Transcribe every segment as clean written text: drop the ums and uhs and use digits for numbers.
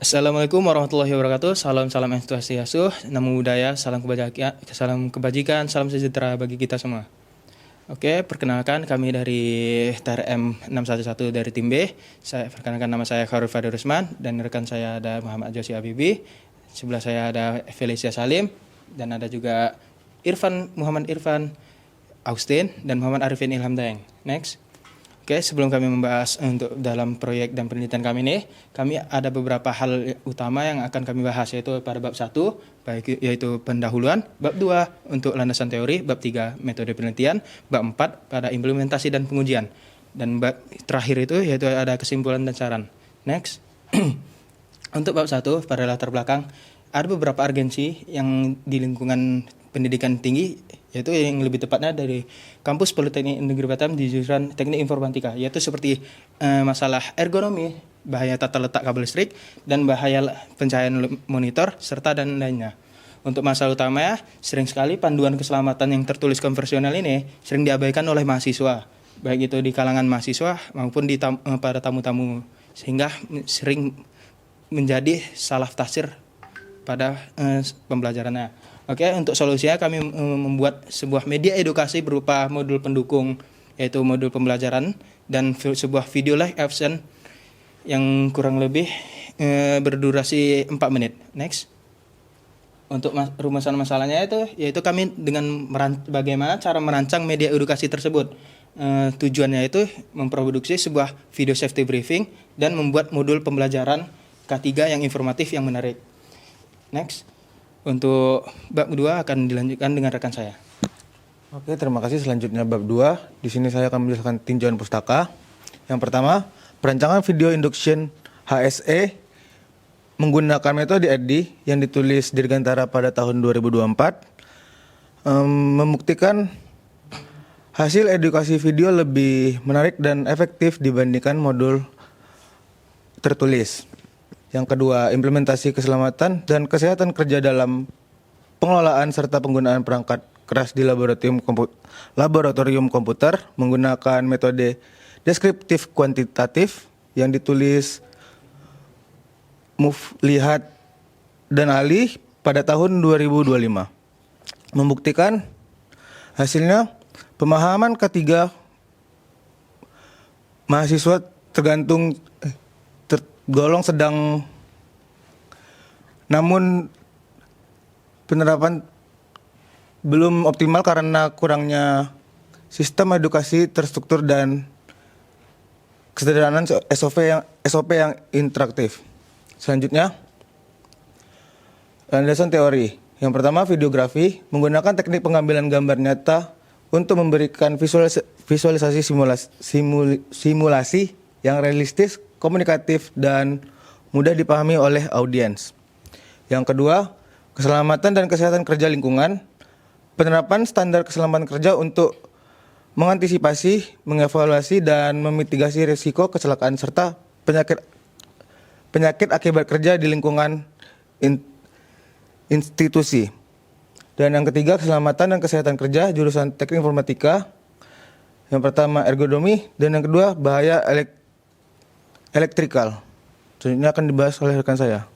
Assalamualaikum warahmatullahi wabarakatuh. Salam salam Swastiastu, namo buddhaya, salam kebajikan, salam sejahtera bagi kita semua. Oke, perkenalkan kami dari TRM 611 dari tim B. Saya perkenalkan, nama saya Khairul Fadil Rusman dan rekan saya ada Muhammad Josi Habibi. Sebelah saya ada Felicia Salim dan ada juga Muhammad Irfan Austin dan Muhammad Arifin Ilham Daeng. Next. Oke, sebelum kami membahas untuk dalam proyek dan penelitian kami ini, kami ada beberapa hal utama yang akan kami bahas, yaitu pada bab 1, yaitu pendahuluan, bab 2 untuk landasan teori, bab 3 metode penelitian, bab 4 pada implementasi dan pengujian, dan bab terakhir itu yaitu ada kesimpulan dan saran. Next. Untuk bab 1 pada latar belakang, ada beberapa urgensi yang di lingkungan pendidikan tinggi, yaitu yang lebih tepatnya dari kampus Politeknik Negeri Batam di jurusan Teknik Informatika, yaitu seperti masalah ergonomi, bahaya tata letak kabel listrik, dan bahaya pencahayaan monitor, serta dan lainnya. Untuk masalah utamanya, sering sekali panduan keselamatan yang tertulis konversional ini sering diabaikan oleh mahasiswa, baik itu di kalangan mahasiswa maupun pada tamu-tamu, sehingga sering menjadi salah tafsir pada pembelajarannya. Oke, untuk solusinya kami membuat sebuah media edukasi berupa modul pendukung, yaitu modul pembelajaran dan sebuah video live action yang kurang lebih berdurasi 4 menit. Next. Untuk rumusan masalahnya yaitu kami dengan bagaimana cara merancang media edukasi tersebut. Tujuannya itu memproduksi sebuah video safety briefing dan membuat modul pembelajaran K3 yang informatif yang menarik. Next. Untuk bab 2 akan dilanjutkan dengan rekan saya. Oke, terima kasih. Selanjutnya bab 2. Di sini saya akan menjelaskan tinjauan pustaka. Yang pertama, perancangan video induction HSE menggunakan metode EDDI yang ditulis Dirgantara pada tahun 2024, membuktikan hasil edukasi video lebih menarik dan efektif dibandingkan modul tertulis. Yang kedua, implementasi keselamatan dan kesehatan kerja dalam pengelolaan serta penggunaan perangkat keras di laboratorium komputer menggunakan metode deskriptif kuantitatif yang ditulis Lihat dan Ali pada tahun 2025. Membuktikan hasilnya pemahaman ketiga mahasiswa tergolong sedang, namun penerapan belum optimal karena kurangnya sistem edukasi terstruktur dan kesederhanaan SOP yang interaktif. Selanjutnya, landasan teori. Yang pertama, videografi menggunakan teknik pengambilan gambar nyata untuk memberikan visualisasi simulasi yang realistis, komunikatif, dan mudah dipahami oleh audiens. Yang kedua, keselamatan dan kesehatan kerja lingkungan. Penerapan standar keselamatan kerja untuk mengantisipasi, mengevaluasi, dan memitigasi risiko kecelakaan serta penyakit akibat kerja di lingkungan institusi. Dan yang ketiga, keselamatan dan kesehatan kerja jurusan Teknik Informatika. Yang pertama, ergonomi, dan yang kedua, bahaya elektrikal. Selanjutnya akan dibahas oleh rekan saya.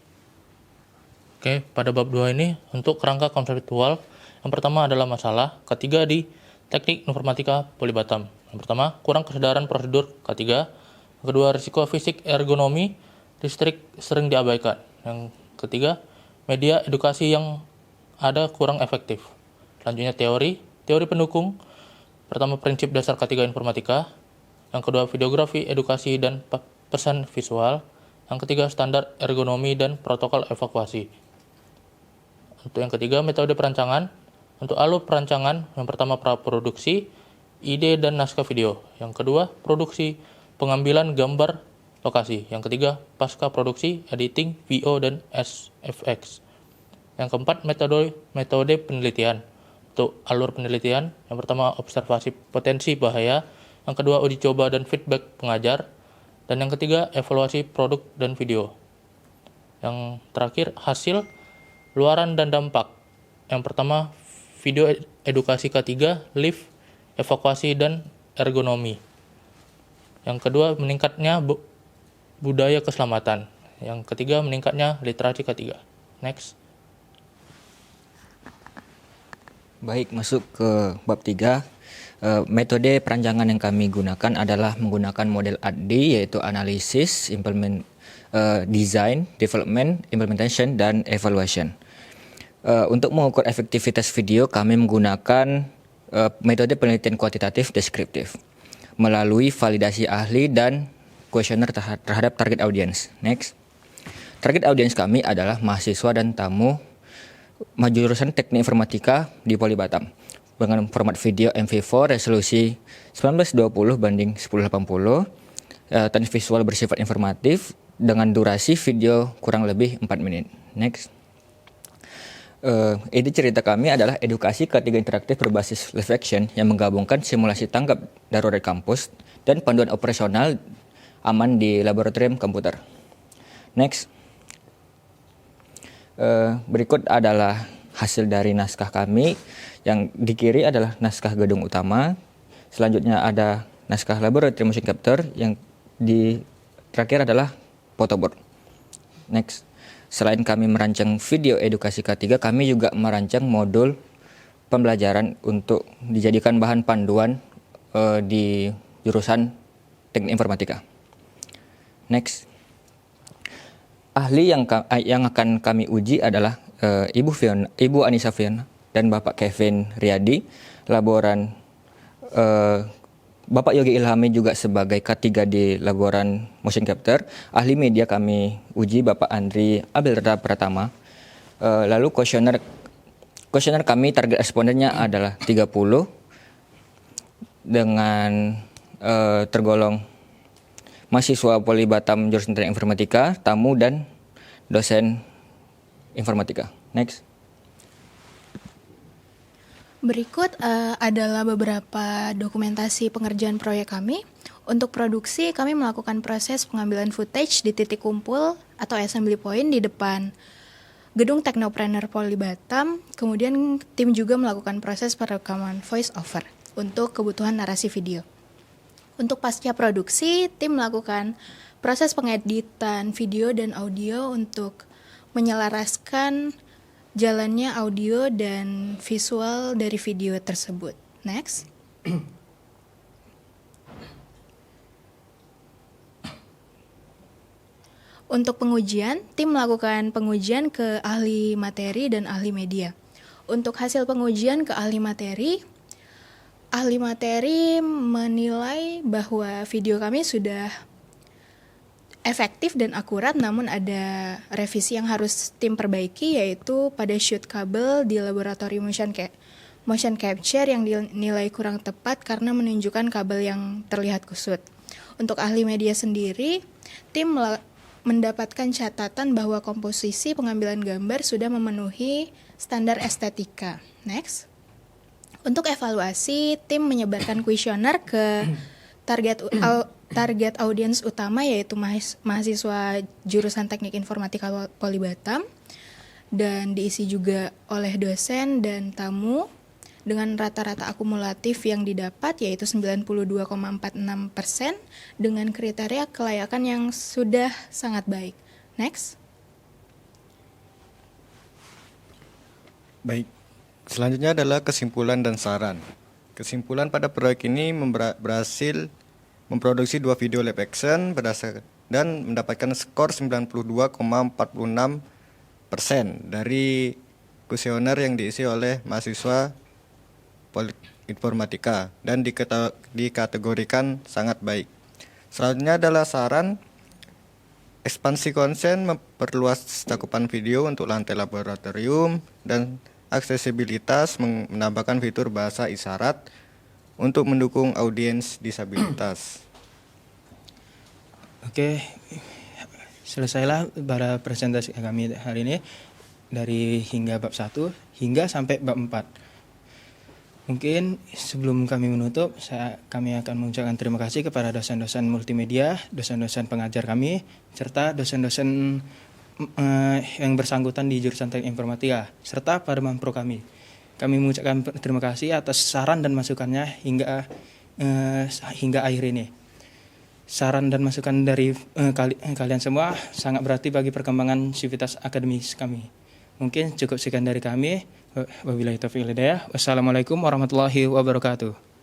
Oke, pada bab 2 ini untuk kerangka konseptual, yang pertama adalah masalah ketiga di Teknik Informatika Poli Batam. Yang pertama, kurang kesadaran prosedur K3. Yang kedua, risiko fisik ergonomi listrik sering diabaikan. Yang ketiga, media edukasi yang ada kurang efektif. Selanjutnya teori pendukung. Pertama, prinsip dasar K3 Informatika. Yang kedua, videografi, edukasi, dan pesan visual. Yang ketiga, standar ergonomi dan protokol evakuasi. Untuk yang ketiga, metode perancangan. Untuk alur perancangan, yang pertama praproduksi, ide dan naskah video. Yang kedua, produksi, pengambilan gambar lokasi. Yang ketiga, pasca produksi, editing, VO, dan SFX. Yang keempat, metode penelitian. Untuk alur penelitian, yang pertama observasi potensi bahaya. Yang kedua, uji coba dan feedback pengajar. Dan yang ketiga, evaluasi produk dan video. Yang terakhir, hasil, luaran dan dampak. Yang pertama, video edukasi K3, lift, evakuasi, dan ergonomi. Yang kedua, meningkatnya budaya keselamatan. Yang ketiga, meningkatnya literasi K3. Next. Baik, masuk ke bab 3. Metode perancangan yang kami gunakan adalah menggunakan model ADD, yaitu analisis, design, development, implementation, dan evaluation. Untuk mengukur efektivitas video, kami menggunakan metode penelitian kuantitatif deskriptif melalui validasi ahli dan kuesioner terhadap target audience. Next. Target audience kami adalah mahasiswa dan tamu jurusan Teknik Informatika di Poli Batam dengan format video MV4 resolusi 1920 banding 1080, dan visual bersifat informatif dengan durasi video kurang lebih 4 menit. Next. Ide cerita kami adalah edukasi ketiga interaktif berbasis live action yang menggabungkan simulasi tanggap darurat kampus dan panduan operasional aman di laboratorium komputer. Next. Berikut adalah hasil dari naskah kami. Yang di kiri adalah naskah gedung utama. Selanjutnya ada naskah laboratorium motion capture. Yang di terakhir adalah photoboard. Next. Selain kami merancang video edukasi K3, kami juga merancang modul pembelajaran untuk dijadikan bahan panduan di jurusan Teknik Informatika. Next. Ahli yang akan kami uji adalah Ibu Anissa Fiona dan Bapak Kevin Riyadi. Laboran Bapak Yogi Ilhami juga sebagai K3 di laboran motion capture. Ahli media kami uji Bapak Andri Abelrada Pratama. Lalu kuesioner kami target respondennya adalah 30 dengan tergolong mahasiswa Poli Batam jurusan Teknik Informatika, tamu dan dosen informatika. Next. Berikut adalah beberapa dokumentasi pengerjaan proyek kami. Untuk produksi, kami melakukan proses pengambilan footage di titik kumpul atau assembly point di depan gedung Teknopreneur Poli Batam. Kemudian tim juga melakukan proses perekaman voice over untuk kebutuhan narasi video. Untuk pasca produksi, tim melakukan proses pengeditan video dan audio untuk menyelaraskan jalannya audio dan visual dari video tersebut. Next. Untuk pengujian, tim melakukan pengujian ke ahli materi dan ahli media. Untuk hasil pengujian ke ahli materi menilai bahwa video kami sudah efektif dan akurat, namun ada revisi yang harus tim perbaiki, yaitu pada shoot kabel di laboratorium motion capture yang dinilai kurang tepat karena menunjukkan kabel yang terlihat kusut. Untuk ahli media sendiri, tim mendapatkan catatan bahwa komposisi pengambilan gambar sudah memenuhi standar estetika. Next. Untuk evaluasi, tim menyebarkan kuesioner ke target audiens utama, yaitu mahasiswa jurusan Teknik Informatika Poli Batam, dan diisi juga oleh dosen dan tamu dengan rata-rata akumulatif yang didapat yaitu 92,46% dengan kriteria kelayakan yang sudah sangat baik. Next. Baik, selanjutnya adalah kesimpulan dan saran. Kesimpulan pada proyek ini berhasil memproduksi 2 video live action dan mendapatkan skor 92,46% dari kuesioner yang diisi oleh mahasiswa Informatika dan dikategorikan sangat baik. Selanjutnya adalah saran. Ekspansi konsen, memperluas cakupan video untuk lantai laboratorium, dan aksesibilitas, menambahkan fitur bahasa isyarat untuk mendukung audiens disabilitas. Oke, selesailah para presentasi kami hari ini dari hingga bab 1 hingga sampai bab 4. Mungkin sebelum kami menutup, kami akan mengucapkan terima kasih kepada dosen-dosen multimedia, dosen-dosen pengajar kami, serta dosen-dosen yang bersangkutan di jurusan Teknik Informatika, serta para pro kami. Kami mengucapkan terima kasih atas saran dan masukannya hingga akhir ini. saran dan masukan dari kalian semua sangat berarti bagi perkembangan sivitas akademis kami. Mungkin cukup sekian dari kami. Wabillahi taufiq wal hidayah. Wassalamualaikum warahmatullahi wabarakatuh.